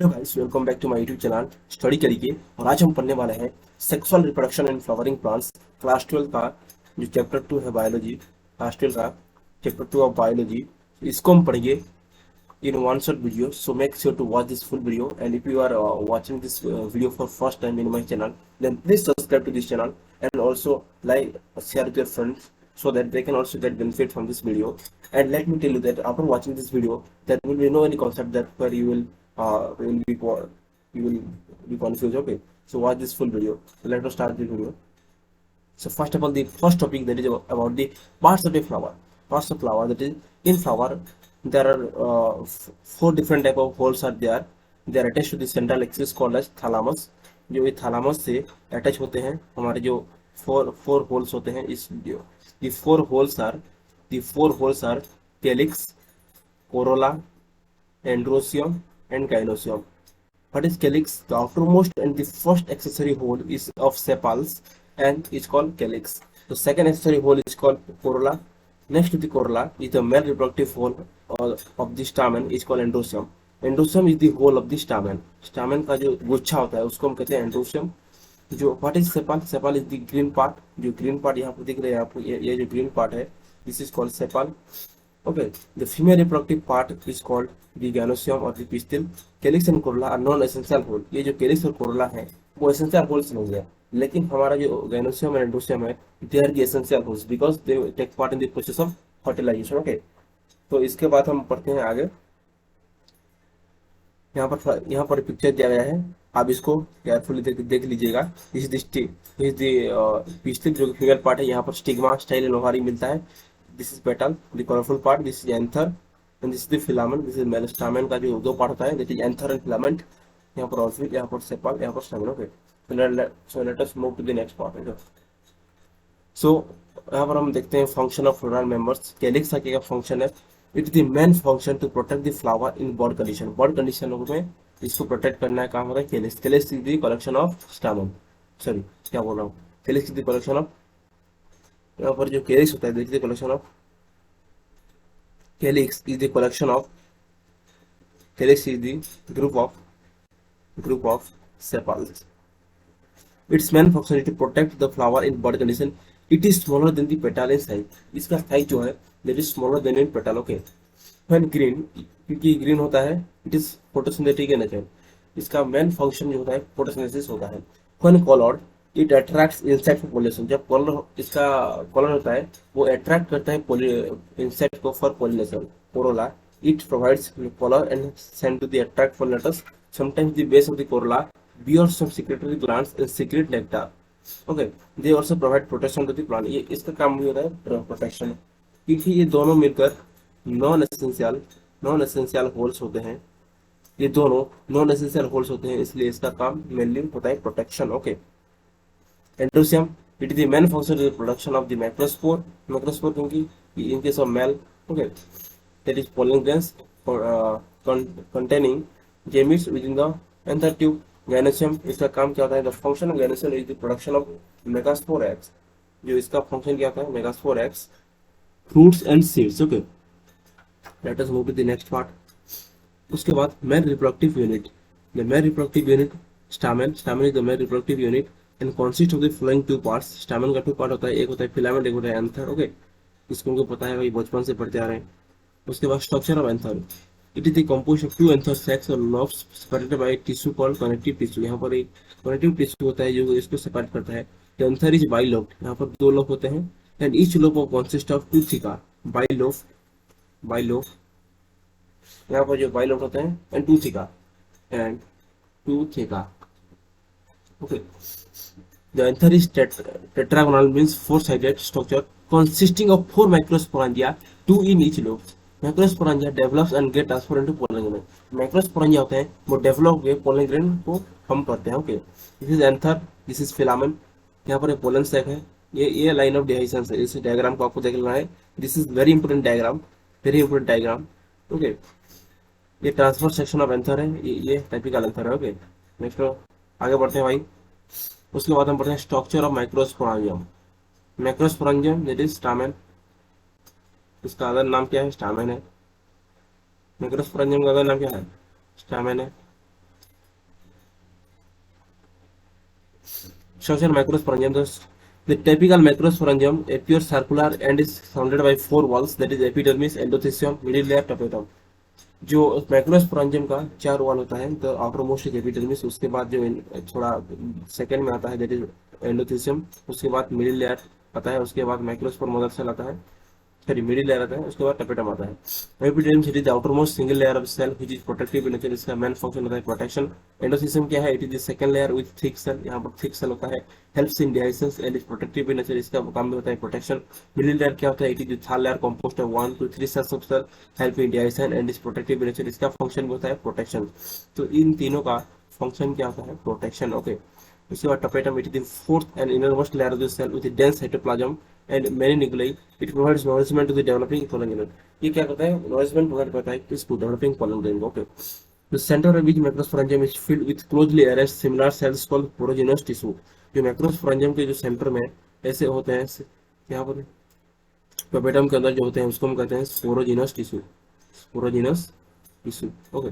Hello guys, welcome back to my YouTube channel study करिए। और आज हम पढ़ने वाले हैं sexual reproduction and flowering plants, class 12 का जो चैप्टर 2 है बायोलॉजी। क्लास 12 का चैप्टर 2 ऑफ बायोलॉजी, इसको हम पढ़ेंगे in one shot video. So make sure to watch this full video, and if you are watching this video for first time in my channel, then please subscribe to this channel and also like share with your friends so that they can also get benefit from this video. And let me tell you that after watching this video, there will be no any concept that where you will be confused. Okay, so watch this full video. So let us start the video. So first of all, the first topic, that is about the parts of a flower. Parts of flower, that is in flower there are four different type of holes are there. They are attached to the central axis called as thalamus. जो ये thalamus से attach होते हैं हमारे जो four four holes होते हैं इस the four holes are calyx, corolla, androsium and gynoecium. What is calyx? The outermost and the first accessory hole is of sepals and is called calyx. The second accessory hole is called corolla. Next to the corolla is the male reproductive hole of the stamen is called androsium. Androsium is the hole of the stamen. Stamen का जो गुच्छा होता है उसको हम कहते हैं androsium. जो what is sepal? Sepal is the green part. जो green part यहाँ पर दिख रहा है आपको, ये जो green part है, this is called sepal. Okay, the female reproductive part is called the gynoecium or the pistil. Calyx and corolla are non-essential hole. ये जो calyx और corolla है वो essential holes नहीं है, लेकिन हमारा जो gynoecium and endoecium है they are the essential holes because they take part in the process of fertilization. Okay, तो इसके बाद हम पढ़ते हैं आगे। यहाँ पर पिक्चर दिया गया है, आप इसको केयरफुली देख लीजिएगा। इस पिस्टिल जो फीमेल पार्ट है, यहाँ पर स्टिग्मा, स्टाइल एंड ओवारी मिलता है। This is petal, the colourful part, this is anther and this is the filament, this is male stamen का जो दो पार्ट होता है, that is anther and filament. यहाँ पर ऑर्बिट, यहाँ पर सेपल, यहाँ पर stamen. Okay, so let us move to the next part. सो यहाँ पर हम देखते हैं function of floral members. Calyx का क्या फंक्शन है? It is the main function to protect the flower in bird condition. Bird condition में इसको प्रोटेक्ट करना है, काम होता है calyx. Calyx is the collection of stamen, sorry क्या बोल रहा हूँ, calyx is the collection of, यहाँ पर जो कैलिक्स होता है, देखिए collection of, calyx is the collection of, calyx is the group of sepals. Its main function is to protect the flower in bud condition. It is smaller than the petal in size. इसका size जो है that is smaller than in petal. Okay. When green, क्योंकि green होता है, it is photosynthetic in nature. इसका main function जो होता है फोटोसिंथेसिस होता है. When colored, it attracts insect for pollination. जब कलर इसका कलर होता है वो अट्रैक्ट करता है इंसेक्ट को for pollination. Corolla, it provides color and send to the attract pollinators. Sometimes the base of the corolla bears some secretory glands and secrete nectar. Okay, they also provide protection to the plant. ये इसका काम भी होता है protection, क्योंकि ये दोनों मिलकर नॉन एसेंशियल होल्स होते हैं। ये दोनों नॉन एसेंशियल होल्स होते हैं, इसलिए इसका काम मेनली होता है protection. Okay, androecium, it is the main function the production of the macrospore. Macrospore क्योंकि in case of male, okay, that is pollen grains containing gametes within the anther tube. Gynoecium, इसका काम क्या होता है? The function of gynoecium is the production of megaspore eggs. जो इसका function क्या होता है? Megaspore eggs, fruits and seeds. Okay, let us move to the next part. उसके बाद male reproductive unit. The male reproductive unit stamen. Stamen is the male reproductive unit and consist of the following two parts. Stamen का two part होता है, एक होता है filament, एक होता है एंथर. ओके, इसको उनको पता है भाई, बचपन से पढ़ते आ रहे हैं. उसके बाद structure of anther. It is the composed of two anther sacs or lobes separated by a tissue called connective tissue. यहाँ पर एक connective tissue होता है जो इसको सेपरेट करता है. The anther is bilobed. यहाँ पर दो लोब होते हैं and each lobe of consist of two theca. Bilobe. यहाँ पर जो bilobe होते हैं and two theca. Okay. The anther is tetragonal, means four-sided structure consisting of four microsporangia, two in each lobe. Macrosporangia develops and get transfer into pollen grain. Macrosporangia होते हैं वो develop हुए pollen grain को form करते हैं. Okay, this is anther, this is filament. यहाँ पर pollen sac है. ये लाइन ऑफ डिहाइसन है. इस डायग्राम को आपको देख लेना है. This is very important diagram. Okay, ये ट्रांसफर सेक्शन ऑफ एंथर है, ये टाइपिकल एंथर है. ओके, नेक्स्ट आगे बढ़ते हैं भाई. उसके बाद हम पढ़ते हैं structure of microsporangium. Macrosporangium that is stamen. इसका अदर नाम क्या है? स्टामेन है. मैक्रोस्पोरेंजियम का अदर नाम क्या है? स्टामेन है. Social macrosporangium. The typical macrosporangium appears circular and is surrounded by four walls, that is epidermis, endothelium, middle layer, tapetum. जो मैक्रोस्पोरेंजियम का चार वॉल होता है, तो आउटर मोस्ट इज एपिडर्मिस, उसके बाद जो थोड़ा सेकंड में आता है दैट इज एंडोथेलियम, उसके बाद मिडिल लेयर आता है, उसके बाद माइक्रोस्पोर मदर सेल आता है, सॉरी मिडिल लेयर आता है, उसके बाद टपेटम आता है। Epidermis it is outermost single layer of cell which is protective in nature, इसका मेन फंक्शन होता है प्रोटेक्शन। एंडोथेलियम क्या है, it is the second layer with thick cell, यहाँ पर थिक सेल होता है, helps in digestion and is protective in nature, इसका काम भी होता है प्रोटेक्शन। मिडिल लेयर क्या होता है, it is the third layer composed of 1 to 3 cells of cell, help in digestion and is protective in nature, इसका फंक्शन भी होता है प्रोटेक्शन। तो इन तीनों का फंक्शन क्या होता है, प्रोटेक्शन। ओके, उसके बाद tapetum, it is the fourth and innermost layer of the cell with dense cytoplasm and many nuclei, it provides nourishment to the developing pollen grain. ये क्या करता है, नरिशमेंट प्रोवाइड करता है किसको, डेवलपिंग पोलन ग्रेन को। Okay, the center of which macrosporangium is filled with closely arranged similar cells called sporogenous tissue। जो मैक्रोस्पोरेंजियम के जो सेंटर में ऐसे होते हैं, यहाँ पर टपेटम के अंदर जो होते हैं उसको हम कहते हैं sporogenous tissue, sporogenous tissue. Okay,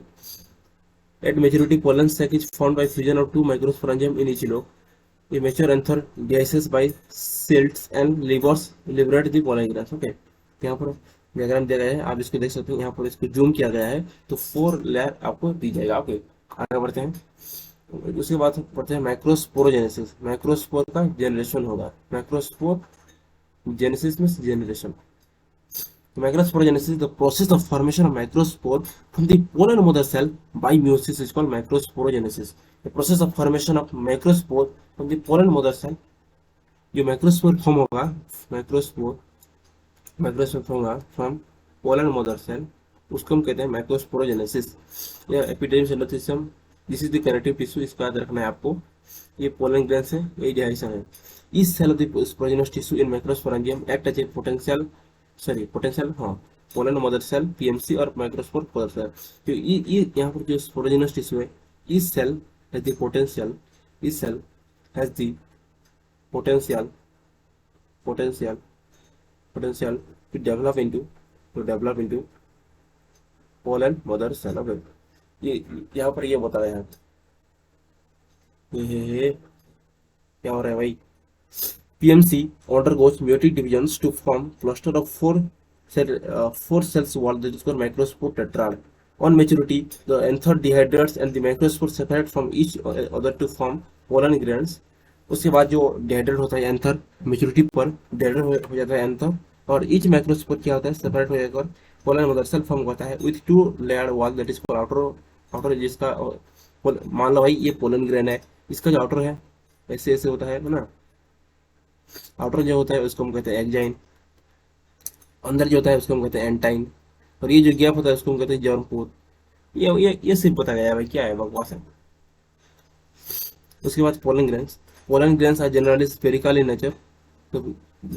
at maturity pollen sac is formed by fusion of two microsporangium in each lobe। a mature anther dehisces by silts and liberate the pollen grains। Okay, यहाँ पर diagram दिया गया है, आप इसको देख सकते हो, यहाँ पर इसको जूम किया गया है तो 4 लेयर आपको दी जाएगा। ओके, आगे बढ़ते हैं। उसके बाद पढ़ते हैं माइक्रोस्पोरोजेनेसिस। माइक्रोस्पोर का जनरेशन होगा, माइक्रोस्पोर जेनेसिस में generation. Microsporogenesis, the process of formation of microspore from the pollen mother cell by meiosis is called microsporogenesis। The process of formation of microspore from the pollen mother cell, जो microspore form होगा, microspore form होगा from pollen mother cell, उसको हम कहते हैं microsporogenesis. या epidermis endothelium, this is the connective tissue, इसका याद रखना है आपको। ये पोलन ग्रैंस है, ये डाइजेशन है। इस cell of the sporogenous tissue in microsporangium act as a potential हाँ पोलन मदर सेल, पीएमसी और माइक्रोस्पोर मदर सेल। तो ये यहाँ पर जो स्पोरोजेनस टिश्यू है, इस सेल हैज द पोटेंशियल, इस cell has the potential to develop into pollen mother cell। Okay, ये यहाँ पर ये बताया है, ये क्या हो रहा है भाई। PMC undergoes meiotic divisions to form cluster of four cells wall, that is called microspore tetrad। On maturity, the anther dehydrates and the microspore separate from each other to form pollen grains। उसके बाद जो dehydrate होता है anther, maturity पर dehydrate हो जाता है anther, और ईच माइक्रोस्पोर क्या होता है, सेपरेट हो जाकर पोलन मदर सेल फॉर्म होता है with 2 layer wall, that is called outer. जिसका मान लो भाई ये पोलन ग्रेन है, इसका जो आउटर है ऐसे ऐसे होता है ना, आउटर जो होता है उसको हम कहते हैं एक्जाइन, अंदर जो होता है उसको हम कहते हैं एंटाइन, और ये जो गैप होता है उसको हम कहते हैं जर्म पोर। ये सिर्फ बताया गया है भाई, क्या है, बकवास है। उसके बाद pollen grains are generally spherical in nature, so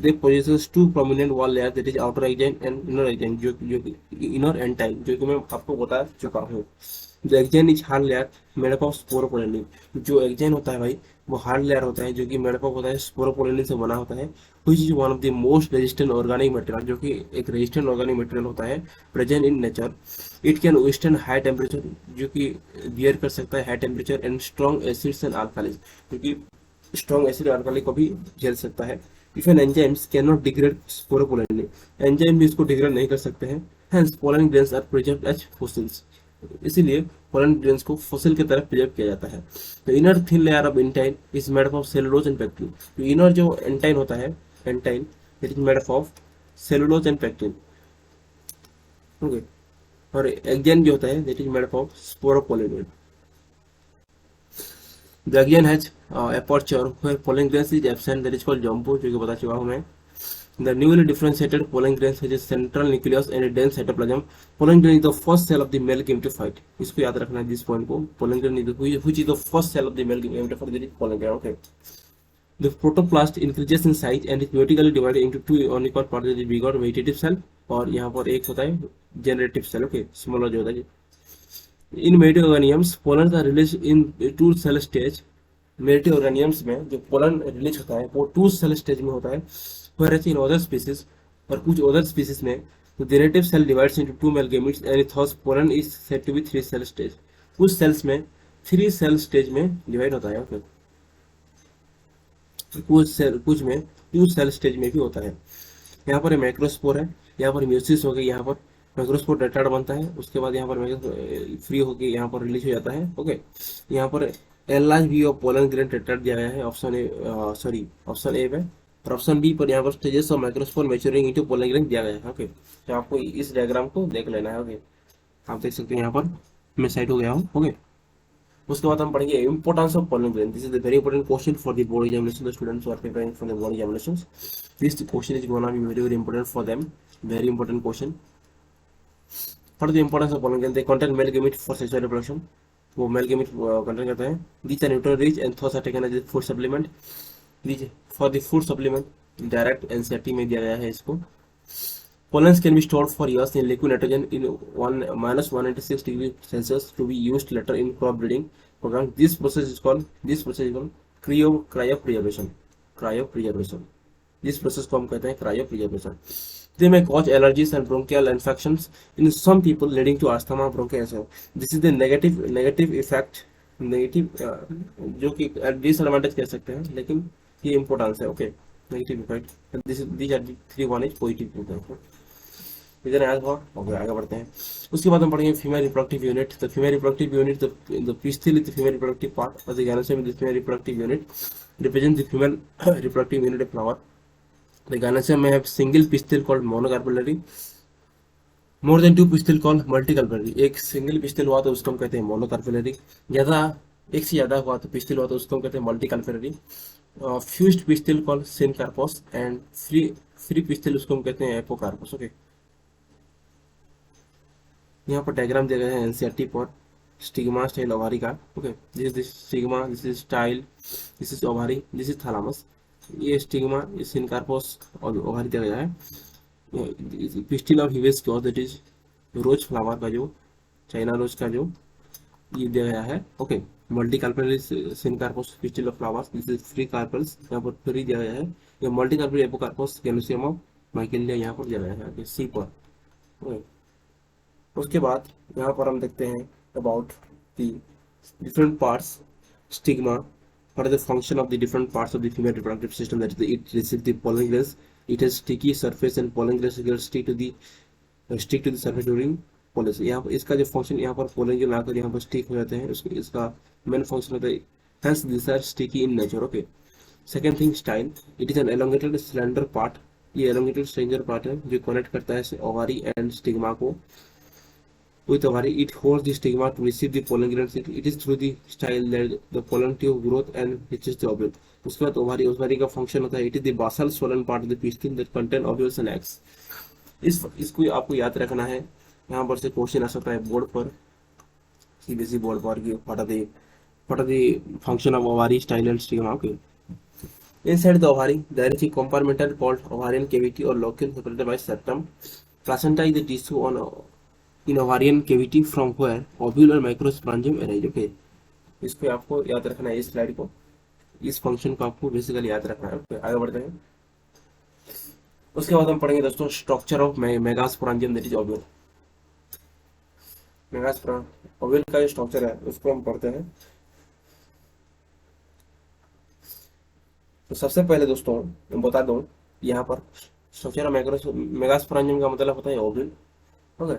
they possess 2 prominent wall layers, that is outer exine and inner exine, जो inner entine, जो कि मैं आपको बता चुका हूँ। जो exine is hard layer made up of sporopollenin, जो एक्जाइन होता है भाई वो हार्ड लेयर होता है जो कि मेड अप होता है स्पोरोपोलिन से बना होता है, which is one of the most resistant organic material, जो कि एक रेजिस्टेंट ऑर्गेनिक मटेरियल होता है present in nature. It can withstand high temperature, जो कि बियर कर सकता है high temperature, and strong acids and alkalis, क्योंकि स्ट्रॉन्ग एसिड अल्काली को भी झेल सकता है। If an enzymes can not degrade sporopollenin, enzyme भी इसको डिग्रेड नहीं कर सकते हैं, hence pollen grains are preserved as fossils, इसीलिए पोलन ग्रेन्स को फॉसिल की तरह प्रिजर्व किया जाता है। तो inner thin layer of एंटाइन is made up of cellulose and pectin, तो इनर जो एंटाइन होता है, एंटाइन it is made up of cellulose and pectin. Okay, और एक्जाइन जो होता है that is made up of sporopollenin. The axon has aperture where pollen grains is absent, that is called jumbo, जो कि बता चुका हूँ मैं। The newly differentiated pollen grains has a central nucleus and a dense cytoplasm। Pollen grain is the first cell of the male gametophyte, इसको याद रखना है, this point को। Pollen grain is which is the first cell of the male gametophyte, that is pollen grain। Okay, the protoplast increases in size and is vertically divided into 2 unequal parts, that is bigger vegetative cell, और यहाँ पर एक होता है generative cell। Okay, smaller जो होता है। इन मेरिटी ऑर्गेनियम्स pollen का रिलीज इन 2 सेल स्टेज, मेरिटी ऑर्गेनियम्स में जो पोलन रिलीज होता है वो 2 सेल स्टेज में होता है, whereas in other species, और कुछ अदर स्पीसीज में तो generative cell divides into 2 male gametes and thus pollen is said to be 3 cell stage. कुछ सेल्स में 3 सेल स्टेज में डिवाइड होता है। ओके, कुछ सेल स्टेज में भी होता है। यहाँ पर माइक्रोस्पोर है, यहाँ पर म्यूसिस हो गई, यहाँ पर माइक्रोस्पोर टेट्राड बनता है, उसके बाद यहाँ पर फ्री होकर यहाँ पर रिलीज हो जाता है। ओके, यहाँ पर enlarged view of pollen grain tetrad दिया गया है, option A, sorry option A में, और ऑप्शन बी पर यहाँ पर stages of microspore maturing into pollen grain दिया गया है। ओके, तो आपको इस डायग्राम को देख लेना है। ओके, आप देख सकते हैं यहाँ पर मैं साइड हो गया हूँ। ओके, उसके बाद हम पढ़ेंगे importance of pollen grain. This is the very important question for the board examination, the students who are preparing for the board examinations. This question is gonna be very very important for them. Very important question. What is the importance of pollen grain? They contain male gamete for sexual reproduction. वो mail gamete contain करते हैं। These are nutrient rich and thus are taken as a food supplement. These for the food supplement direct NCERT में दिया गया है इसको। Pollens can be stored for years in liquid nitrogen in -196 degree Celsius to be used later in crop breeding program. This process is called cryopreservation. Cryopreservation. This process को हम कहते हैं cryopreservation. They may cause allergies and bronchial infections in some people, leading to asthma, bronchitis. This is the negative effect, जो कि disadvantage कह सकते हैं, लेकिन ये इम्पोर्टेंस है। Okay, negative effect, these are the three, one is positive effect. इधर आया हुआ। ओके, आगे बढ़ते हैं। उसके बाद हम पढ़ेंगे female reproductive unit. The female reproductive unit, the pistil is the female reproductive part of the gynoecium. The female reproductive unit represents the female reproductive unit of flower. The gynoecium may have single pistil called monocarpellary, more than two pistil called multicarpellary. एक single pistil हुआ तो उसको हम कहते हैं monocarpellary, ज्यादा एक से ज्यादा हुआ तो पिस्टिल हुआ तो उसको हम कहते हैं multicarpellary. Fused pistil called syncarpous and free pistil उसको हम कहते हैं एपोकार्पोस। ओके, यहाँ पर डायग्राम दिया गया है एनसीईआरटी पर स्टिग्मा स्टाइल ओवारी का। Okay, this is stigma, this is style, this is ovary, this is thalamus. ये स्टिग्मा, ये सिनकार्पोस और ओवारी दिया गया है। Pistil of hibiscus, that is rose flower का जो चाइना रोज का जो ये दिया गया है। Okay, multi carpel syncarpous pistil of flowers, this is free carpels, यहाँ पर फ्री दिया गया है। ये multi carpel apocarpous gynoecium of Michelia यहाँ पर दिया गया है सी पर। ओके, उसके बाद यहाँ पर हम देखते हैं about the different parts stigma. What is the function of the different parts of the female reproductive system? That is, it receives the pollen grains. It has sticky surface and pollen grains will stick to the surface during pollen. यहाँ पर इसका जो function, यहाँ पर pollen जो लाकर यहाँ पर stick हो जाते हैं, इसका मेन फंक्शन होता है। Hence these are sticky in nature. Okay. Second thing, style. It is an elongated slender part. ये elongated slender part है जो कनेक्ट करता है ओवारी एंड स्टिग्मा को with ovari. It holds the stigma to receive the pollen grains. It is through the style that the pollen tube growth and reaches the ovule. उसके बाद ovary का function होता है। It is the basal swollen part of the pistil that contain ovules and eggs. इसको आपको याद रखना है। यहाँ पर से क्वेश्चन आ सकता है बोर्ड पर, सीबीएसई बोर्ड पर कि what are the function of ovary, style and stigma. Okay. Inside the ovary, there is a compartment called ovarian cavity or locule separated by septum. Placenta is the tissue in ovarian cavity from where ovule और microsporangium arise. Okay, इसको आपको याद रखना है, इस slide को, इस function को आपको बेसिकली याद रखना है। okay, आगे बढ़ते हैं। उसके बाद हम पढ़ेंगे दोस्तों structure of megasporangium, that is ovule. Ovule का जो स्ट्रक्चर है उसको हम पढ़ते हैं। तो सबसे पहले दोस्तों मैं बता दूं, यहाँ पर स्ट्रक्चर ऑफ मेगास्पोरांजियम का मतलब होता है ovule. Okay,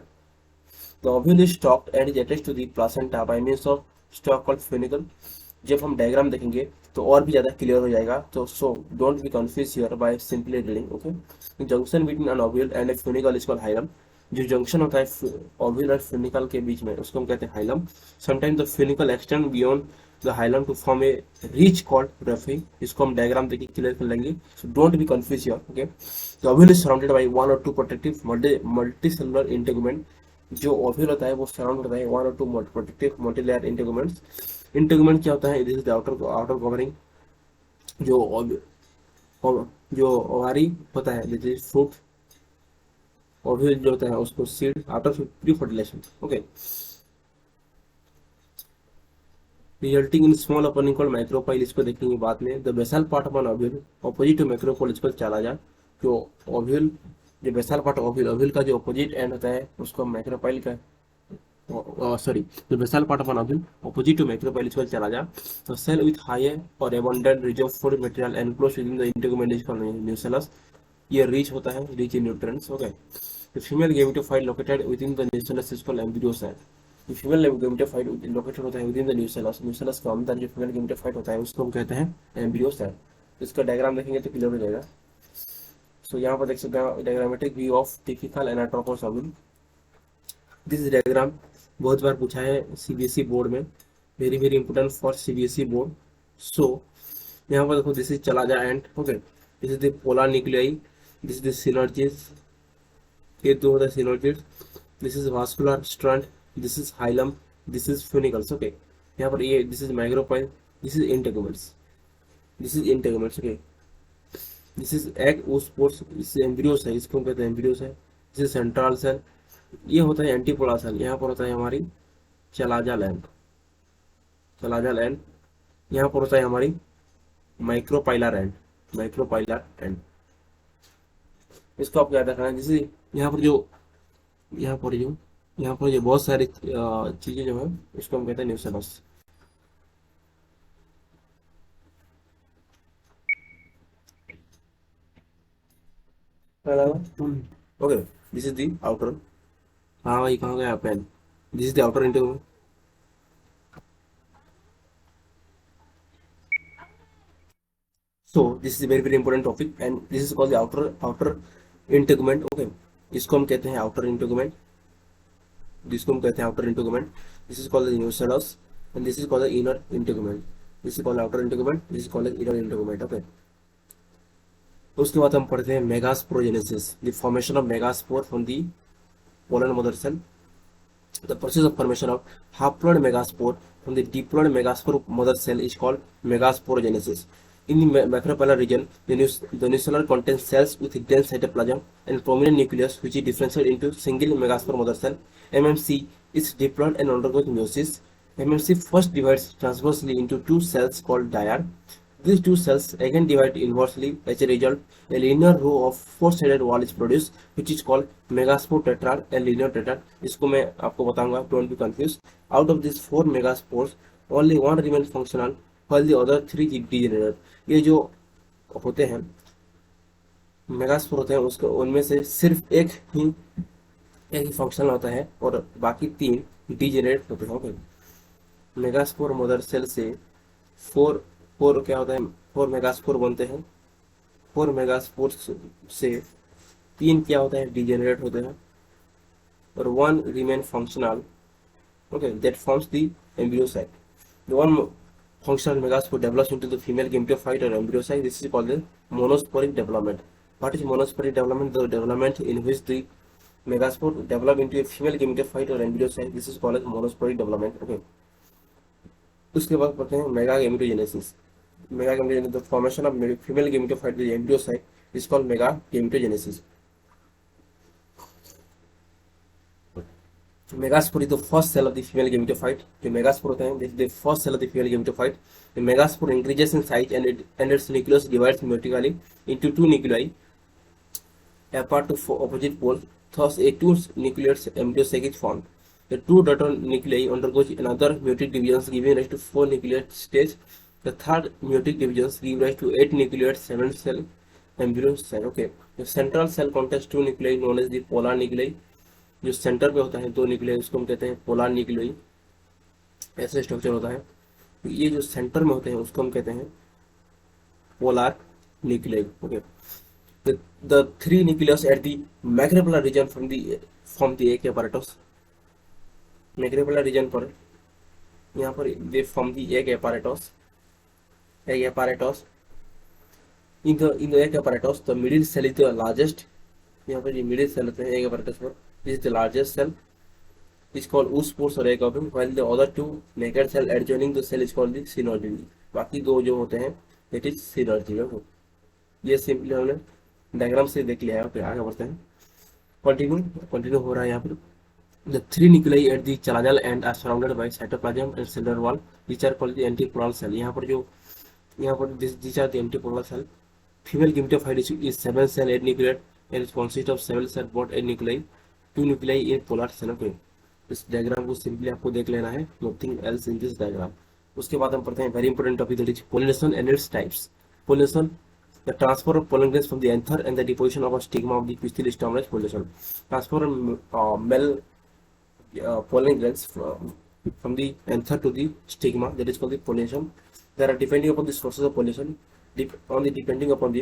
The ovule is stalked and is attached to the placenta by means of stalk called funicle. जब हम डायग्राम देखेंगे तो और भी ज्यादा क्लियर हो जाएगा। तो so don't be confuse here by simply reading. Okay, junction between an ovule and a funicle is called hilum. जो जंक्शन होता है ओव्यूल और फ्यूनिकल के बीच में उसको हम कहते हैं hilum. Sometimes the funicle extend beyond the hilum to form a ridge called raphe. इसको हम डायग्राम देखिए क्लियर कर लेंगे। So don't be confuse here. Okay, the ovule is surrounded by one और टू प्रोटेक्टिव मल्टीसेलुलर इंटेगुमेंट। जो ovule होता है वो सराउंड होता है वन और two protective multilayer integuments. Integument क्या होता है? This is the outer covering. जो ओवारी होता है दिस इज फ्रूट, ओव्यूल जो होता है उसको seed, after pre fertilization. Okay, resulting in small opening called micropyle. इसको देखेंगे बाद में। The basal part of an ovule opposite to micropyle इसको चला जाए। जो ओव्यूल, जो बेसल पार्ट ओव्यूल का जो अपोजिट एंड होता है उसको माइक्रोपाइल का sorry, the basal part of an organ opposite to macropyle is called chalaja. The cell with higher or abundant reserve food material enclosed within the integument is called nucellus. ये rich होता है, rich in nutrients. Okay, the female gametophyte located within the nucellus is called embryocele. The female gametophyte located होता है within the nucellus. nucellus के अंदर जो female gametophyte होता है उसको हम कहते हैं एम्ब्रियोसेल. इसका डायग्राम देखेंगे तो क्लियर हो जाएगा. सो यहाँ पर देख सकते हैं diagrammatic view of typical anatropous ovum. This diagram बहुत बार पूछा है सीबीएसई बोर्ड में, very very important for CBSE board. So यहाँ पर देखो, this is chalaza end. Okay, this is the polar nuclei, this is the synergids, ये दो होता है synergids. This is vascular strand, this is hilum, this is funicles. Okay, यहाँ पर ये this is micropyle, this is integuments, this is integuments. Okay, this is egg ओस्पोर्स, इस embryos है, इसको कहते हैं एम्ब्रियोस है. दिस इज सेंट्रल सेल, ये होता है एंटीपोलर सेल. यहाँ पर होता है हमारी चलाजा लैंड, चलाजा लैंड. यहाँ पर होता है हमारी माइक्रोपाइलर एंड, माइक्रोपाइलर एंड. इसको आप याद रखना. जैसे यहाँ पर जो यहाँ पर जो बहुत सारी चीजें जो है इसको हम कहते हैं nucellus. Okay, this is the outer. हाँ भाई, कहाँ गया pen? This is the outer integument. So this is very very important topic and this is called the outer integument. Okay, इसको हम कहते हैं आउटर इंटीग्यूमेंट, जिसको हम कहते हैं outer integument. This is called the nucellus and this is called the inner integument. This is called outer integument, this is called the inner integument. Okay, उसके बाद हम पढ़ते हैं megasporogenesis, the formation of megaspore from the pollen mother cell. The process of formation of haploid megaspore from the diploid megaspore mother cell is called megasporogenesis. In the macropylar region, the nucellus contains cells with dense cytoplasm and prominent nucleus, which is differentiated into single megaspore mother cell. MMC is diploid and undergoes meiosis. MMC first divides transversely into two cells called diad. These two cells again divide inversely. As a result, a linear row of four-sided wall is produced, which is called megaspore tetrad and linear tetrad. इसको मैं आपको बताऊंगा, don't be confused. Out of these four megaspores, only one remains functional, while the other three degenerate. ये जो होते हैं megaspore होते हैं, उसको उनमें से सिर्फ एक ही फंक्शनल होता है और बाकी तीन डिजेनरेट होते हैं. मेगास्पोर मदर सेल से फोर फोर क्या होता है, फोर मेगास्पोर बनते हैं. फोर मेगास्पोर से तीन क्या होता है, डिजेनरेट होते हैं और one remain functional. Okay, that forms the embryo site. The one functional megaspore develops into the female gametophyte or embryocyte. This is called the monosporic development. What is monosporic development? The development in which the megaspore develop into a female gametophyte or embryocyte. This is called as monosporic development. Okay. उसके बाद पढ़ते हैं mega gametogenesis. Mega gametogenesis, the formation of female gametophyte with embryocyte is called mega gametogenosis. Megaspore is the first cell of the female gametophyte. जो megaspore होता है, this is the first cell of the female gametophyte. The megaspore increases in size and its nucleus divides meiotically into two nuclei apart to opposite poles. Thus, a two-nucleate embryosac is formed. The two daughter nuclei undergoes another meiotic divisions, giving rise to four nucleate stages. The third meiotic divisions give rise to 8 nucleate 7-cell embryo cell. Okay, the central cell contains two nuclei known as the polar nuclei. जो centre पे होता है दो nuclei, उसको हम कहते हैं polar nuclei. ऐसा स्ट्रक्चर होता है. ये जो सेंटर में होते हैं उसको हम कहते हैं polar nuclei. Okay, the three nucleus at the macropolar region from the egg apparatus. Macropolar region पर यहाँ पर they from the egg apparatus. Egg apparatus in the egg apparatus the middle cell is the largest. यहाँ पर ये middle cell होते हैं egg apparatus पर. This is the largest cell, is called oospores or egg ovum, while the other two naked cell adjoining the cell is called the synergy. बाकी दो जो होते हैं it is synergy. ये simply हमने डायग्राम से देख लिया है. फिर आगे बढ़ते हैं. कंटिन्यू हो रहा है यहाँ पर. The three nuclei at the chalazal end are surrounded by cytoplasm and cellular wall, which are called the antipolar cell. यहाँ पर these are the antipolar cell. Female gametophyte is 7-cell 8 nucleate and it consists of 7 cell both 8 nuclei, 2 nuclei in polar cell. Okay, इस diagram को simply आपको देख लेना है, nothing else in this diagram. उसके बाद हम पढ़ते हैं very important topic that is pollination and its types. Pollination, the transfer of pollen grains from the anther and the deposition of a stigma of the pistil stem is pollination. Transfer of male pollen grains from the anther to the stigma, that is called the pollination. There are depending upon the sources of pollination, depending upon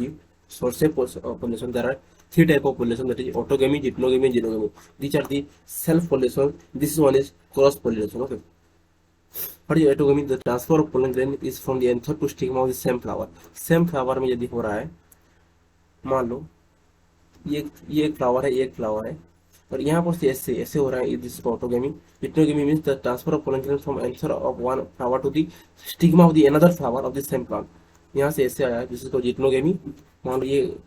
the source of pollination, there are three type of pollination, that is autogamy, diplogamy, and genogamy. These are the self pollination. This one is cross pollination. Okay. What is autogamy? The transfer of pollen grain is from the anther to stigma of the same flower. Same flower में यदि हो रहा है, मान लो ये एक flower है, ये एक फ्लावर है, और यहाँ पर से ऐसे ऐसे हो रहा है, this is autogamy. Geitonogamy means the transfer of pollen grain from anther of one flower to the stigma of the another flower of the same plant. यहाँ से ऐसे आया, दिस इज कॉल्ड हिप्नोगेमी. मान लो ये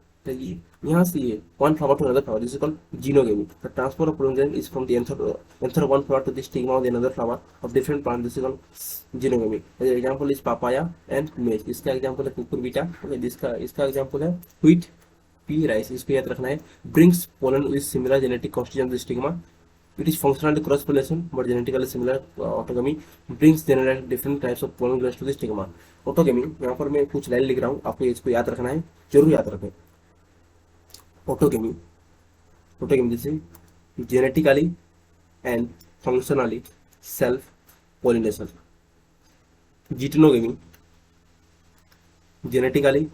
यहाँ से ये one flower to another flower, this is called xenogamy. The transfer of pollen grain is from the anther of one flower to the stigma of the another flower of different plant, this is called xenogamy. Example is papaya and maize. इसका example है Cucurbita. Okay, इसका example है wheat, pea, rice. इसको याद रखना है. Brings pollen with similar genetic constitution of the stigma. It is functionally cross pollination but genetically similar. Autogamy brings generate different types of pollen grains to the stigma. Autogamy, यहाँ पर मैं कुछ line लिख रहा हूँ, आपको इसको याद रखना है, जरूर याद रखें. ऑटोगमी, ऑटोगमी जैसे genetically and functionally self pollination. Geitonogamy genetically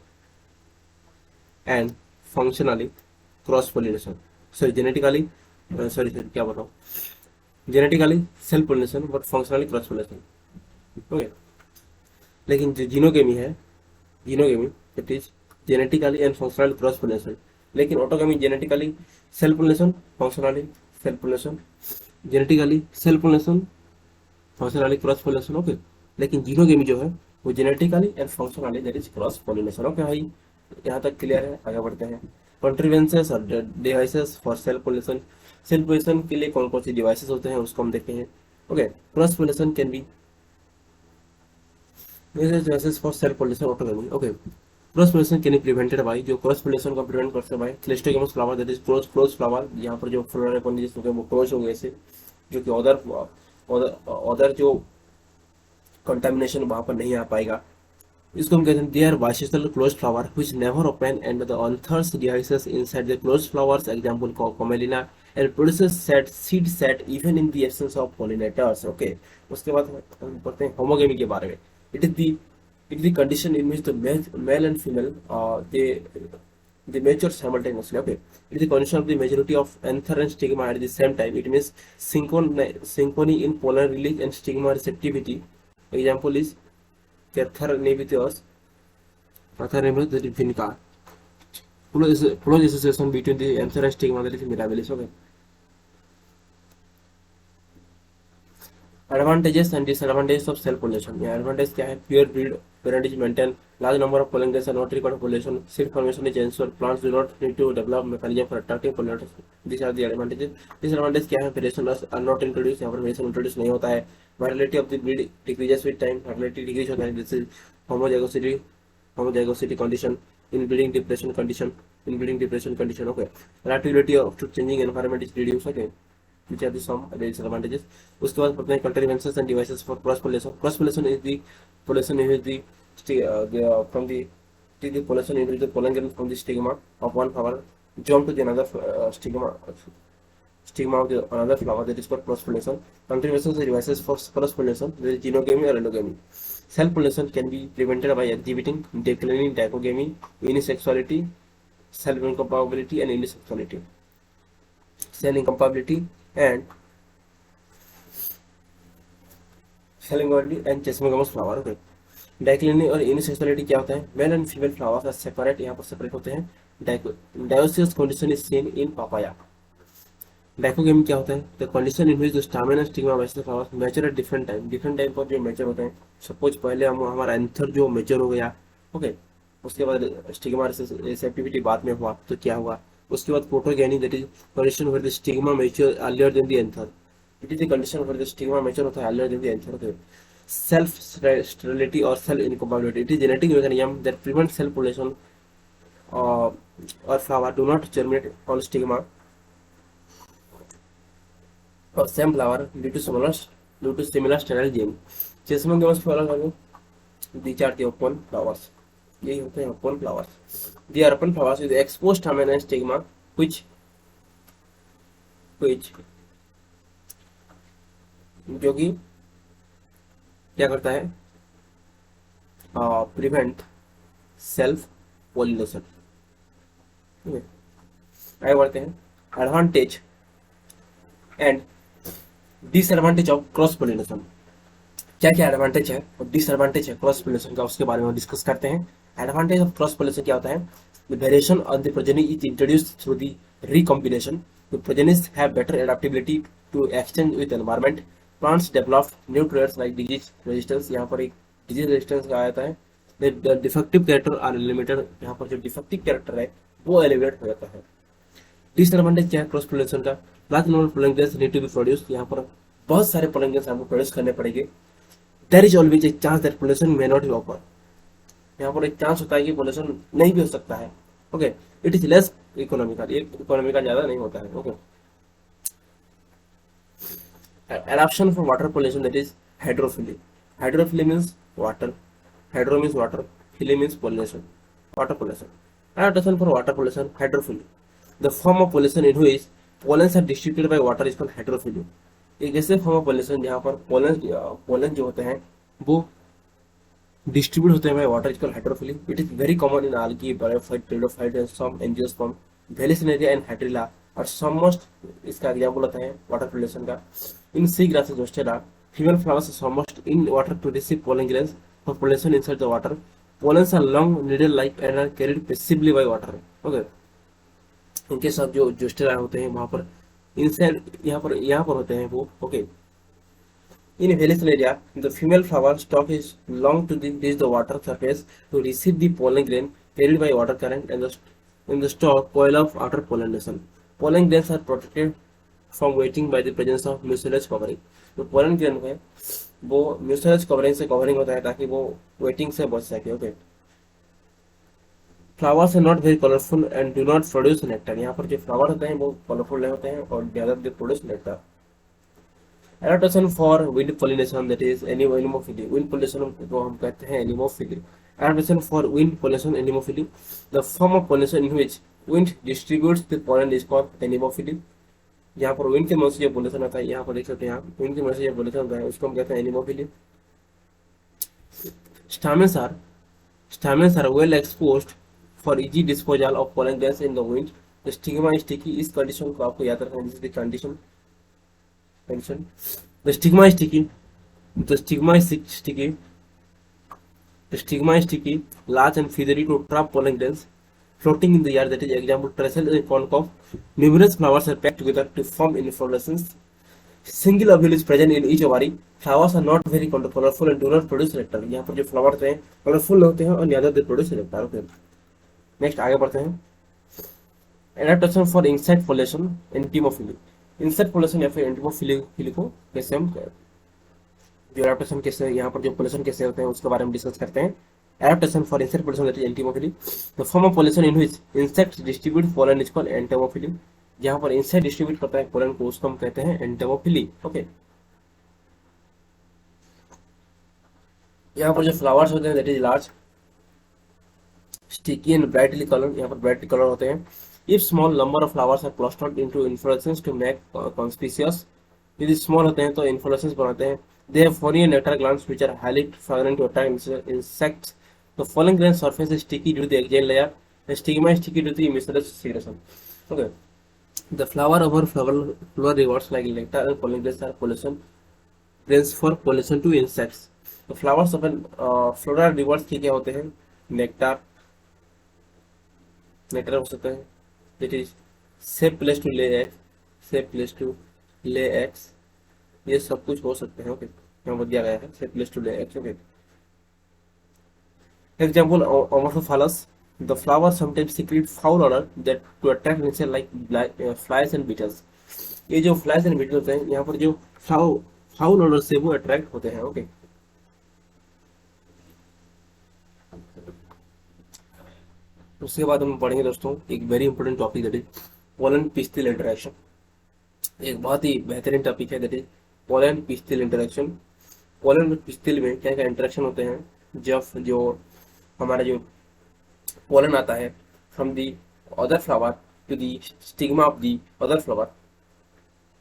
and functionally cross pollination. Sorry genetically, sorry क्या बताऊँ, genetically self pollination but functionally cross pollination. Okay. लेकिन जो जीनोगेमी है, xenogamy it is genetically and functionally cross pollination. लेकिन autogamy genetically self pollination, functionally self pollination, genetically self pollination, functionally cross pollination. Okay. लेकिन xenogamy जो है वो genetically and functionally that is cross pollination. Okay भाई, यहाँ तक clear है? आगे बढ़ते हैं. कंट्रीवेंसेस और devices for self pollination. Self pollination के लिए कौन कौन सी डिवाइसेस होते हैं उसको हम देखते हैं. Okay. Cross pollination can be devices for self pollination autogamy. Okay. Cross pollination can be prevented by, जो क्रॉस पोलिनेशन को प्रिवेंट कर सकते हैं, क्लेस्टोगेमस flower that is close flower. यहाँ पर जो फ्लोरा जिसमें वो क्लोज हो गए से, जो कि अदर जो कंटामिनेशन वहां पर नहीं आ पाएगा. इसको हम कहते हैं they are bisexual closed flower which never open and the anthers dehisces inside the closed flowers, example Commelina, and produces seed set even in the absence of pollinators. Okay. उसके बाद हम पढ़ते हैं होमोगेमी के बारे में. It is the condition in which the male and female they mature simultaneously. Okay. It is the condition of the majority of anther and stigma at the same time. It means synchrony in pollen release and stigma receptivity. Example is Cather Nevitheus, Cather that is Vinca. Close association between the anther and stigma, that is mirabilis. Okay. Advantages and disadvantages of self pollination. Yeah, advantage क्या है? Pure breed, parentage maintain, large number of pollen grains are not required for pollination, seed formation is ensured, plants do not need to develop mechanism for attracting pollinators. These are the advantages. Disadvantage क्या है? Variations are not introduced, यहाँ पर variation introduce नहीं होता है. Variability of the breed decreases with time, variability decrease होता है. This is homozygosity condition, inbreeding depression condition. Okay. Adaptability to changing environment is reduced. Okay. Which are the some disadvantages. उसके बाद पढ़ते हैं contrivances and devices for cross pollination. Cross pollination is the pollination in which the pollination in which the pollen grain from the stigma of one flower jump to the another stigma of the another flower, that is called cross pollination. Contrivances and devices for cross pollination, there is genogamy or endogamy. Self pollination can be prevented by exhibiting declining dichogamy, unisexuality, self incompatibility and unisexuality. Cell incompatibility and chesmogamous flower. Okay. डाइक्लिनी और unisexuality क्या होता है? Male and female flowers are separate, यहाँ पर separate होते हैं. Dioecious condition is seen in papaya. Dichogamy क्या होता है? The condition in which the stamen and stigma of flowers mature at different time पर जो मैच्योर होते हैं. सपोज पहले हमारा एंथर जो मैच्योर हो गया. ओके. उसके बाद स्टिग्मा रिसेप्टिविटी बाद में हुआ, तो क्या हुआ? उसके बाद protogyny, that is condition where the stigma mature earlier than the anther. It is the condition where the stigma mature होता है earlier than the anther. Okay. Self sterility or cell incompatibility. It is genetic mechanism that prevents cell pollination or flower do not germinate on stigma और same flower due to similar sterile gene. जिसमें के flower these are the open flowers, यही होते हैं open flowers। the open flowers with exposed stamen and stigma which जो कि क्या करता है, प्रिवेंट सेल्फ पोलिनेशन। आगे बढ़ते हैं, advantage and disadvantage of cross pollination. क्या क्या एडवांटेज है और डिसएडवांटेज है क्रॉस पोलिनेशन का, उसके बारे में डिस्कस करते हैं। एडवांटेज ऑफ क्रॉस पोलिनेशन क्या होता है, the variation of the progeny is introduced through the recombination, the progenies have better adaptability to exchange with environment, plants develop new traits like disease resistance, यहाँ पर एक disease resistance का आता है। The defective character are eliminated, यहाँ पर जो defective character है वो एलिमिनेट हो जाता है। डिसएडवांटेज क्या है क्रॉस पोलिनेशन का, large number of pollen grains need to be produced, यहाँ पर बहुत सारे पोलन ग्रेन्स आपको प्रोड्यूस करने पड़ेंगे। There is always a chance that pollination may not be occur, यहाँ पर एक चांस होता है कि पोलिनेशन नहीं भी हो सकता है। Okay, it is less economical, ये इकोनॉमिकल ज्यादा नहीं होता है। Okay, adaptation for water pollution, that is hydrophily. Hydrophily means water, hydro means water, phily means pollination, water pollution. Adaptation for water pollution, hydrophily, the form of pollution in which pollens are distributed by water is called hydrophily। एक ऐसे form of pollution जहाँ पर pollen जो होते हैं वो distribute होते हैं by water is called hydrophily. It is very common in algae, bryophyte, pteridophyte and some angiosperm, Vallisneria and Hydrilla और some most, इसका एग्जाम्पल होता है वाटर पोल्यूशन का। In sea grasses Zostera, female flowers are समोस्ट in water to receive pollen grains for pollination inside the water. Pollens are long needle like and are carried passively by water। Okay, इनके साथ जो Zostera होते हैं वहां पर inside यहाँ पर होते हैं वो। Okay, in Vallisneria, the female flower stalk is long to reach the water surface to receive the pollen grain carried by water current, and in the stalk coil of outer pollination. Pollen grains are protected from wetting by the presence of mucilage covering। तो pollen grain है वो mucilage covering से covering होता है ताकि वो waiting से बच सके। Okay, flowers are not very colourful and do not produce nectar, यहाँ पर जो फ्लावर होते हैं वो कलरफुल नहीं होते हैं और ज्यादा they produce nectar. Adaptation for wind pollination, that is anemophily। wind pollination को हम कहते हैं anemophily। Adaptation for wind pollination, anemophily, the form of pollination in which wind distributes the pollen is called anemophily। यहाँ पर wind के मदद से जो pollination होता है, यहाँ पर देख सकते हैं आप, wind की मदद से जो pollination होता है उसको हम कहते हैं anemophily। Stamens are well exposed for easy disposal of pollen grains in the wind। The stigma is sticky, इस कंडीशन को आपको याद रखना है, जिसकी condition the stigma is sticky, the stigma is sticky, the stigma is sticky, large and feathery to trap pollen grains floating in the air, that is example tassel and concave, numerous flowers are packed together to form inflorescence, single ovule is present in each ovary, flowers are not very colorful and do not produce nectar। यहाँ पर जो flowers हैं colourful होते हैं और ज्यादा देर produce nectar होते हैं। नेक्स्ट आगे बढ़ते हैं, adaptation for insect pollution, entomophily. Insect pollution या फिर एंटीमोफिली को कैसे हम जो एडेप्टेशन कैसे, यहाँ पर जो पोल्यूशन कैसे होते हैं उसके बारे में डिस्कस करते हैं। Adaptation for insect pollution, that is entomophily, the form of pollution in which insects distribute pollen is called entomophily. जहाँ पर इंसेक्ट डिस्ट्रीब्यूट करता है पोलन को उसको हम कहते हैं एंटीमोफिली। ओके, यहाँ पर जो फ्लावर्स होते हैं that is large, sticky and brightly colour, यहाँ पर ब्राइटली कलर होते हैं। If small number of flowers are clustered into inflorescence to make conspicuous, यदि small होते हैं तो inflorescence बनाते हैं। They have funny and nectar glands which are highly fragrant to attract insects. The pollen grain surface is sticky due to the exhale layer. The stigma is sticky due to the mucilage secretion। Okay, the flower rewards like nectar and pollen grains are pollution grains for pollution to insects। The flowers of floral rewards क्या होते हैं, nectar हो सकता है, it is safe place to lay eggs, ये सब कुछ हो सकते हैं। ओके, यहाँ पर दिया गया है safe place to lay eggs। Okay, example Amorphophallus, the flowers sometimes secrete foul odor that to attract insects like flies and beetles। ये जो flies and beetles होते हैं यहाँ पर जो फाउल odor से वो अट्रैक्ट होते हैं। ओके, उसके बाद हम पढ़ेंगे दोस्तों एक very important topic, that is pollen pistil interaction. एक बहुत ही बेहतरीन टॉपिक है, that is pollen pistil interaction. Pollen और पिस्टिल में क्या क्या इंटरेक्शन होते हैं जब जो हमारा जो पोलन आता है from the other flower to the stigma of the other flower.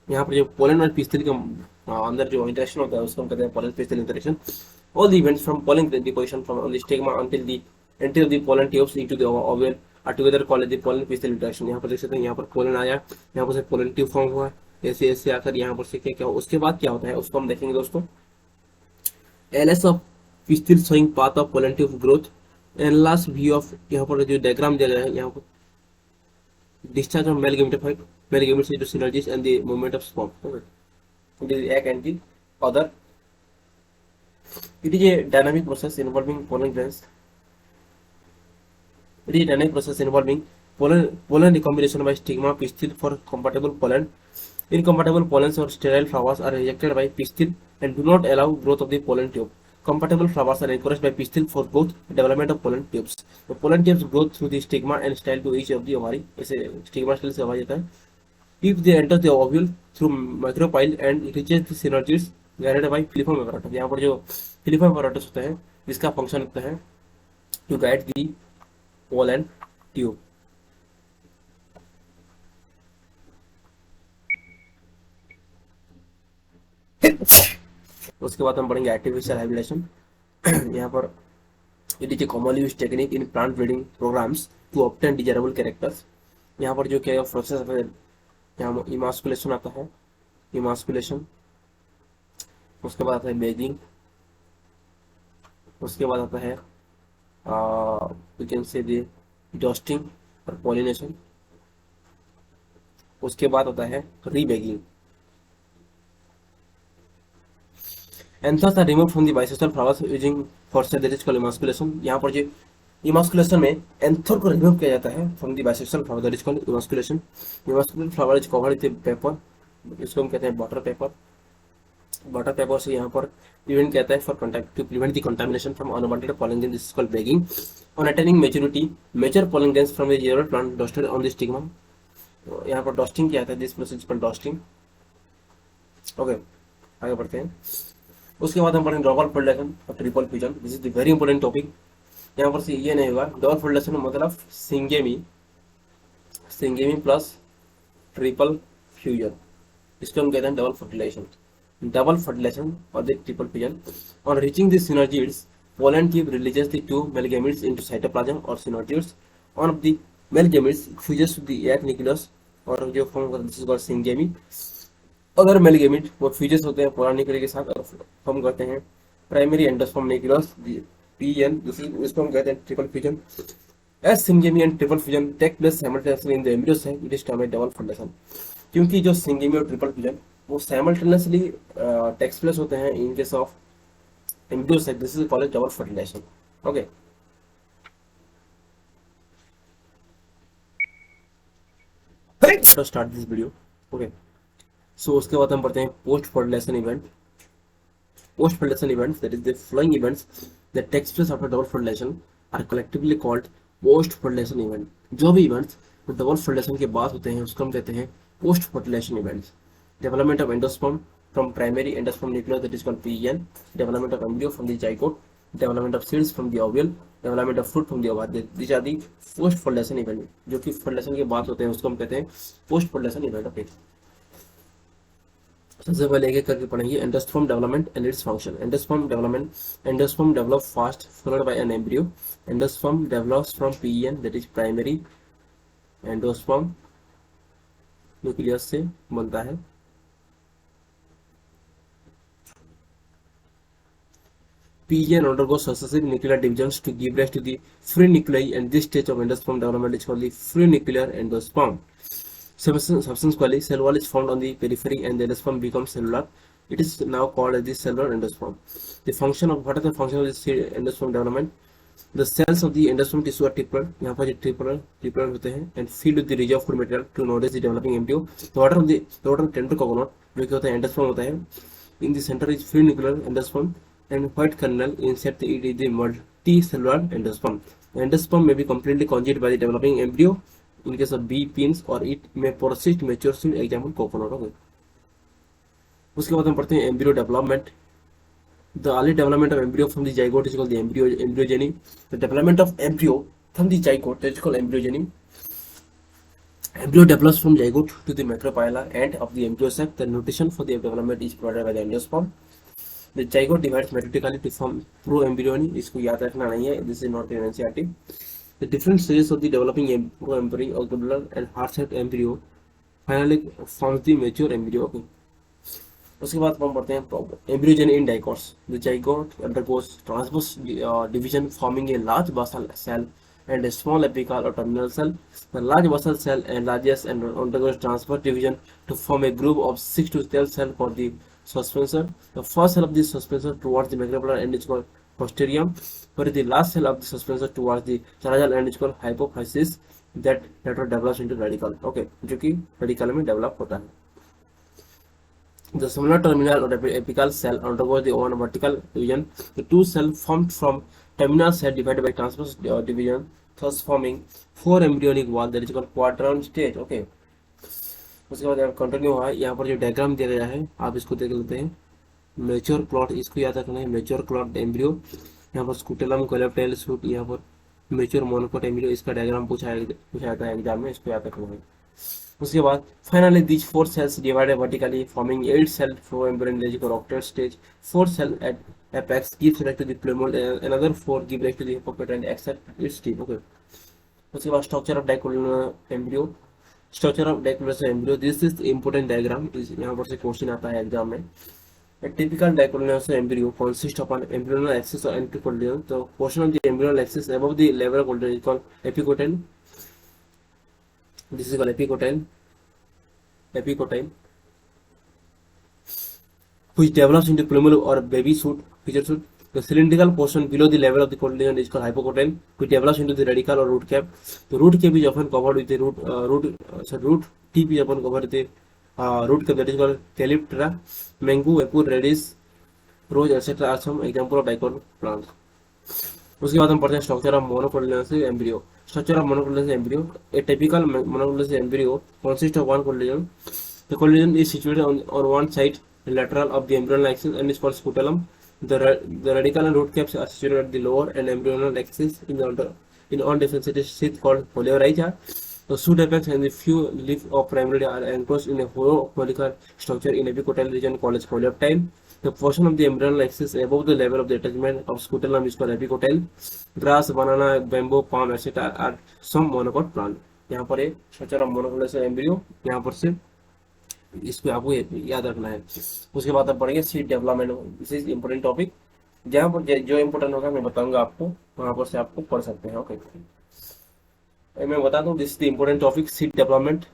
यहाँ पर जो पोलन और पिस्टिल के अंदर जो इंटरेक्शन होता है उसको हम कहते हैं pollen pistil interaction. All the events from pollen deposition from on the stigma until the entry of the pollen tubes into the ovule are together called the pollen pistil interaction. यहाँ पर देख सकते हैं, यहाँ पर पोलन आया, यहाँ पर से पोलन ट्यूब फॉर्म हुआ, ऐसे ऐसे आकर यहाँ पर से क्या क्या उसके बाद क्या होता है उसको हम देखेंगे दोस्तों। LS of pistil showing path of pollen tube growth and last view of, यहाँ पर जो डायग्राम दिया गया है यहाँ पर discharge of male gametified male gametes into synergies and the movement of sperm. Okay. It is egg and the other. It is a dynamic process involving pollen glands. It is a dynamic process involving pollen recombination by stigma pistil for compatible pollen. Incompatible pollens or sterile flowers are rejected by pistil and do not allow growth of the pollen tube. Compatible flowers are encouraged by pistil for growth and development of pollen tubes. The pollen tubes grow through the stigma and style to each of the ovari. ऐसे stigma style से हवा जाता है. If they enter the ovule through micropyle and reaches the synergies guided by filiform apparatus. यहाँ पर जो filiform apparatus होता है इसका फंक्शन होता है to guide the pollen tube. उसके बाद हम पढ़ेंगे आर्टिफिशियल हाइब्रिडेशन। यहाँ पर it is a commonly used technique in plant breeding programmes to obtain desirable characters. यहाँ पर जो क्या प्रोसेस है, यहाँ इमास्कुलेशन आता है, इमास्कुलेशन, उसके बाद आता है बेजिंग, उसके बाद आता है we can say the dusting और पॉलिनेशन, उसके बाद आता है रीबेगिंग। Anthers are removed from the bisexual flowers using forceps that is called emasculation। यहाँ पर जो emasculation में एंथर को रिमूव किया जाता है from the bisexual flower that is called emasculation। emasculation flower is covered with paper, इसको हम कहते हैं बटर पेपर। बटर पेपर से यहाँ पर प्रिवेंट कहता है for contact to prevent the contamination from unwanted pollen grains, this is called bagging. On attaining maturity mature pollen grains from the general plant dusted on the stigma। यहाँ पर dusting किया जाता है, this process is called dusting. Okay, आगे बढ़ते हैं। उसके बाद हम पढ़ेंगे डबल फोल्डेशन और triple fusion. This is the very important topic. यहाँ पर से ये नहीं होगा, डबल फोल्डेशन मतलब syngamy, syngamy plus triple fusion, इसको हम कहते हैं डबल फर्टिलाइजेशन। डबल फर्टिलाइजेशन और the triple fusion. On reaching the synergids pollen tube releases the two male gametes into cytoplasm or synergids। one of the male gametes fuses to the egg nucleus और जो form करता है this is called syngamy. अगर male gamete वो फ्यूजस होते हैं polar nucleus के साथ और फॉर्म करते हैं प्राइमरी एंडोस्पर्म न्यूक्लियस पीएन, इसको हम कहते हैं triple fusion. As syngamy and triple fusion take place simultaneously in the embryo site, it is termed double fertilisation. क्योंकि जो सिंगेमी और ट्रिपल फ्यूजन वो साइमल्टेनियसली टेक्स प्लेस होते हैं in case of embryo site, this is called double fertilisation. Okay, start this video. Okay, so उसके बाद हम पढ़ते हैं post fertilisation event. Post fertilisation events, that is the following events that takes place after double fertilization are collectively called post fertilisation event. जो भी events double fertilisation के बाद होते हैं उसको हम कहते हैं post fertilisation events. Development of endosperm from primary endosperm nucleus, that is called PN. Development of embryo from the zygote. Development of seeds from the ovule. Development of fruit from the ova. These are the post fertilisation event, जो कि fertilisation के बाद होते हैं उसको हम कहते हैं पोस्ट फर्टिलाइजेशन इवेंट। ओके, सबसे पहले एक एक करके पढ़ेंगे। Endosperm development and its function. Endosperm development, endosperm develop fast followed by an embryo. Endosperm develops from PN, that is primary endosperm nucleus से बनता है। PN undergoes successive nuclear divisions to give rise to the free nuclei, and this stage of endosperm development is called the free nuclear endosperm। Subsequently, cell wall is formed on the periphery and the endosperm becomes cellular. It is now called as the cellular endosperm। The function of what is the function of this endosperm development? The cells of the endosperm tissue are triploid, यहाँ पर triploid होते हैं and filled with the rich of food material to nourish the developing embryo। The water tender coconut जो कि होता है endosperm होता है। In the center is free nuclear endosperm and white kernel inside it is the multicellular endosperm। Endosperm may be completely congealed by the developing embryo in case of bee pins or it may persist mature seed, example coconut। Okay, उसके बाद हम पढ़ते हैं embryo development. The early development of embryo from the zygote is called the embryogeny. The development of embryo from the zygote is called embryogeny. Embryo develops from zygote to the micropyla end of the embryo sac. The nutrition for the development is provided by the endosperm. The zygote divides mitotically to form proembryony. इसको याद रखना नहीं है. This is not in NCERT. The different stages of the developing proembryo, orbital and heart-shaped embryo finally forms the mature embryo. Okay. उसके बाद हम पढ़ते हैं embryogeny in dicots. The zygote undergoes transverse division forming a large basal cell and a small apical or terminal cell. The large basal cell enlarges and undergoes transverse division to form a group of 6 to 12 cells for the suspensor. The first cell of the suspensor towards the macropolar end is called posterium, where the last cell of the suspensor towards the salarial end is called hypophysis, that later develops into radical. Okay, जो कि radical में develop होता है. The similar terminal or apical cell undergoes the one vertical division. The two cells formed from terminal cell divided by transverse division, thus forming 4 embryonic wall, that is called quadrant stage. Okay. उसके बाद continue हुआ है. यहाँ पर जो diagram दिया गया है आप इसको देख लेते हैं. मेच्योर क्लॉट, इसको याद रखना है. मेच्योर क्लॉट एम्ब्रियो, यहाँ पर स्कूटेलम कोलेप्टेल सूट, यहाँ पर मेच्योर मोनोकोट एम्ब्रियो. इसका डायग्राम पूछा जाता है एग्जाम में, इसको याद रखना है. उसके बाद finally these 4 cells divided vertically forming 8 cell proembryonic or octet stage. 4 cell at apex gives rise to the plumule, another 4 give rise to the hypophyte and except its tip. Okay. उसके बाद structure of dicotyledonous embryo. Structure of dicotyledonous embryo, this is important diagram. यहाँ पर से question आता है exam में. A typical dicotyledonous embryo consists of an embryonal axis or anticotyledon. The portion of the embryonal axis above the level of cotyledon is called epicotyle. This is called epicotyle, which develops into plumule or baby shoot, feature shoot. The cylindrical portion below the level of the cotyledon is called hypocotyle, which develops into the radical or root cap. The root cap is often covered with the root tip is often covered with the root cap, that is called calyptra, mango, apple, radish, rose, etc. are some example of dicot plants. उसके बाद हम पढ़ते हैं structure of monocotyledonous embryo. Structure of monocotyledonous embryo, a typical monocotyledonous embryo consists of one cotyledon. The cotyledon is situated on one side lateral of the embryonal axis and is called scutellum. The radical and root caps are situated at the lower and embryonal axis in undifferentiated sheath called foliorhiza. The shoot apex and the few leaves of primary are enclosed in a hollow follicular structure in epicotyle region called as coleoptile. The portion of the embryonal axis above the level of the attachment of scutellum is called epicotyle. Grass, banana, bamboo, palm, etc. are some monocot plant. यहाँ पर एक structure of monocotyledonous embryo, यहाँ पर से इसको आपको याद रखना है. उसके बाद आप पढ़ेंगे seed development. This is important topic. जहाँ पर जो इंपोर्टेंट होगा मैं बताऊंगा आपको, वहाँ पर से आपको पढ़ सकते हैं. ओके, मैं बता दूं, this is the important topic seed development.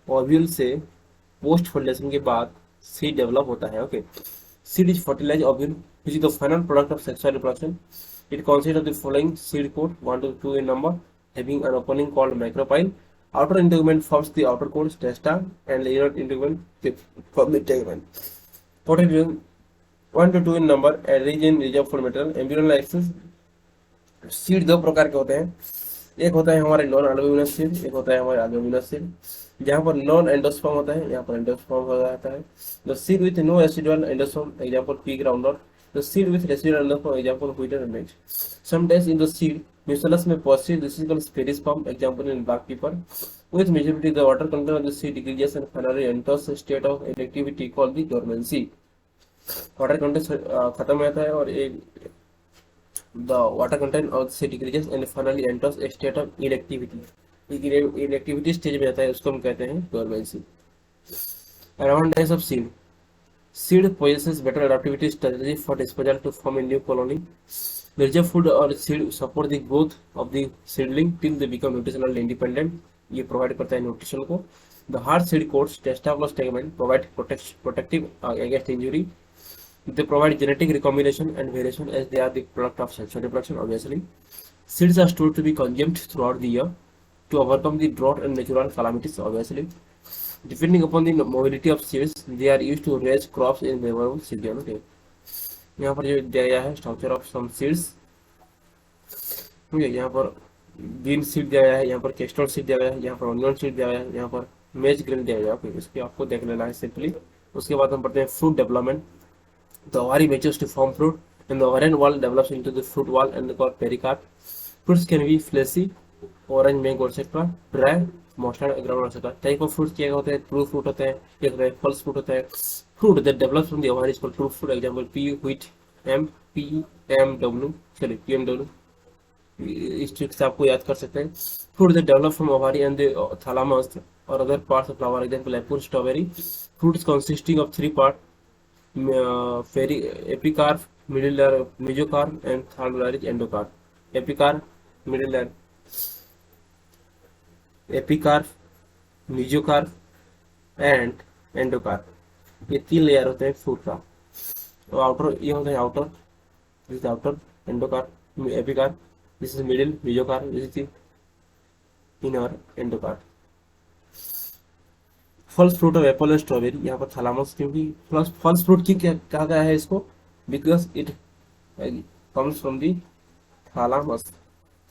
Ovule से पोस्ट फर्टिलाइजेशन के बाद सीड डेवलप होता है. Okay, seed is fertilize ovule which is the final product of sexual reproduction. It consist of the following seed coat 1 to 2 in number, having an opening called micropyle. Outer integument forms the outer core testa and the inner integument forms the tegument. Protected 1 to 2 in number and region reserved for material. Embryonal axis. Seed दो प्रकार के होते हैं. एक होता है हमारे non अल्बुमिनस seed, एक होता है हमारे अल्बुमिनस सीड. जहाँ पर नॉन एंडोस्पर्म होता है, यहाँ पर एंडोस्पर्म हो जाता है. The seed with no residual endosperm, example pea groundnut. The seed with residual endosperm, example wheat and mix. Sometimes in the seed Nucellus may possess the physical sperm, example in black pepper. With maturity, the water content of the seed decreases and finally enters a state of inactivity called the dormancy. Water content खत्म हो जाता है और एक the water content of the seed decreases and finally enters a state of inactivity. Inactivity stage में जाता है, उसको हम कहते हैं dormancy. Advantages of seed. Seed possesses better adaptivity strategy for dispersal to form a new colony. The reserve food or seed support the growth of the seedling till they become nutritionally independent. ये provide करता है nutrition को. The hard seed coats, testa plus tegment, provide protective against injury. They provide genetic recombination and variation as they are the product of sexual reproduction. Obviously, seeds are stored to be consumed throughout the year to overcome the drought and natural calamities. Obviously, depending upon the mobility of seeds, they are used to raise crops in favorable season. Okay. यहाँ पर जो दिया गया है structure of some seeds, ठीक है. यहाँ पर बीन सीड दिया गया है, यहाँ पर कैस्टर सीड दिया गया है, यहाँ पर ऑनियन सीड दिया गया है, यहाँ पर मेज ग्रेन दिया गया, ओके, इसकी आपको देख लेना है सिंपली। उसके बाद हम पढ़ते हैं fruit development. The ovary matures to form fruit and the ovarian wall develops into the fruit wall and called pericarp. Fruits can be fleshy, orange, mango, etc. Dry, mustard, ground, etc. Type of fruits क्या होते हैं? True fruit होते हैं, एक होता है falls fruit होता है। Fruit that develops from the ovary is called true fruit. Example P wheat, M P M W, sorry PMW, इस ट्रिक से आपको याद कर सकते हैं। Fruit that develop from ovary and the thalamus और other parts of flower, example apple, strawberry. Fruits consisting of three parts, फेरी epicarp, middle layer mesocarp and third layer is endocarp. Epicarp, middle layer epicarp, mesocarp and endocarp, ये तीन layer होते हैं fruit का। तो outer ये होता है outer, this is outer endocarp epicarp, this is middle mesocarp, this is inner endocarp. False fruit of apple and strawberry, यहाँ पर थैलामस, क्योंकि फल्स फ्रूट की क्या कहा गया है इसको, because it comes from the thalamus,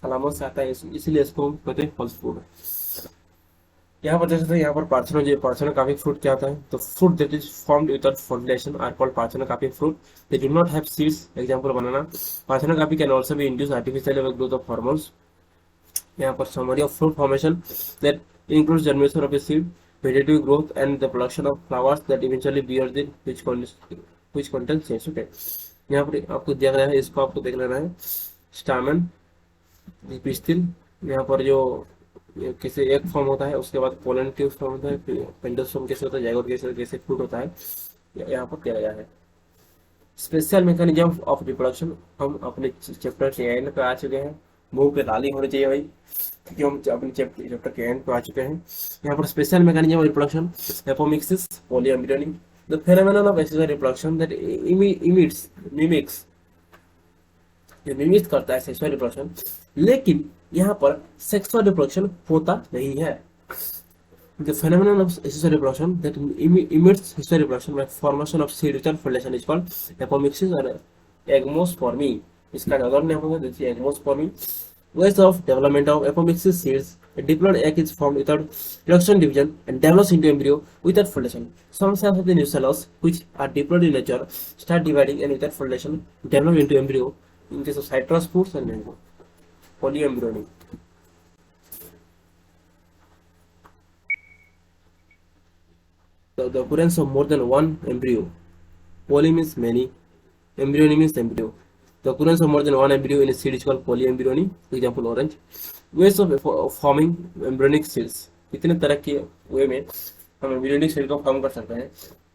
thalamus से आता है, इसलिए इसको कहते हैं फल्स फ्रूट। यहाँ पर जैसे यहाँ पर पार्थेनोकार्पिक फ्रूट क्या होता है, तो fruit that is formed without fertilization are called parthenocarpic fruit, they do not have seeds, example banana. Parthenocarpic can also be induce artificially by growth of hormones. यहाँ पर summary of fruit formation that includes germination of a seed, vegetative growth and the production of flowers that eventually bear the which contain seeds, okay। यहाँ पर आपको दिया गया है, इसको आपको देख लेना है। स्टामेन, पिस्टिल, यहाँ पर जो कैसे एक फॉर्म होता है, उसके बाद पोलन ट्यूब फॉर्म होता है, फिर पेंडोसोम कैसे होता है, जाइगोट कैसे फ्रूट होता है, यहाँ पर दिया गया है। स्पेशल मैकेनिज्म ऑफ रिप्रोडक्शन, हम अपने चैप्टर के एंड पे आ चुके हैं। मुंह पे लाली होनी चाहिए भाई, क्योंकि हम अपने चैप्टर के एंड पे आ चुके हैं। यहाँ पर special mechanism of reproduction, apomixis, polyembryony, the phenomenon of asexual reproduction that mimics, ये मिमिक्स करता है सेक्सुअल रिप्रोडक्शन, लेकिन यहाँ पर सेक्सुअल रिप्रोडक्शन होता नहीं है। The phenomenon of sexual reproduction that imitates sexual reproduction by formation of seed without fertilization is called apomixis or egmospermy. इसका अदर नाम होगा देखिए egmospermy. Ways of development of apomixis seeds: a diploid egg is formed without reduction division and develops into embryo without fertilization. Some cells of the nucellus, which are diploid in nature, start dividing and without fertilization develop into embryo. In case of citrus fruits and mango, polyembryony. The occurrence of more than one embryo. Poly means many, embryony means embryo. The occurrence of more than one embryo in a seed is called polyembryony. Example orange. Ways of forming embryonic cells. कितने तरह के वे में हम embryonic cell को form कर सकते हैं।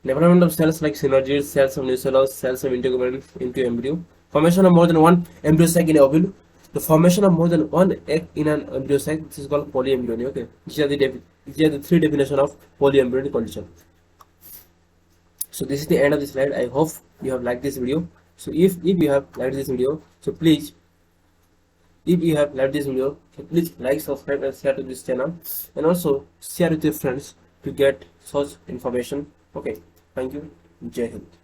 Development of cells like synergids, cells of nucellus, cells of integument into embryo. Formation of more than one embryo sac in a ovule. The formation of more than one egg in an embryo sac, this is called polyembryony. Okay, these are the three definitions of polyembryonic condition. So this is the end of this slide. I hope you have liked this video. So if you have liked this video, so please like, subscribe and share to this channel, and also share with your friends to get such information. Okay, thank you. Jai Hind.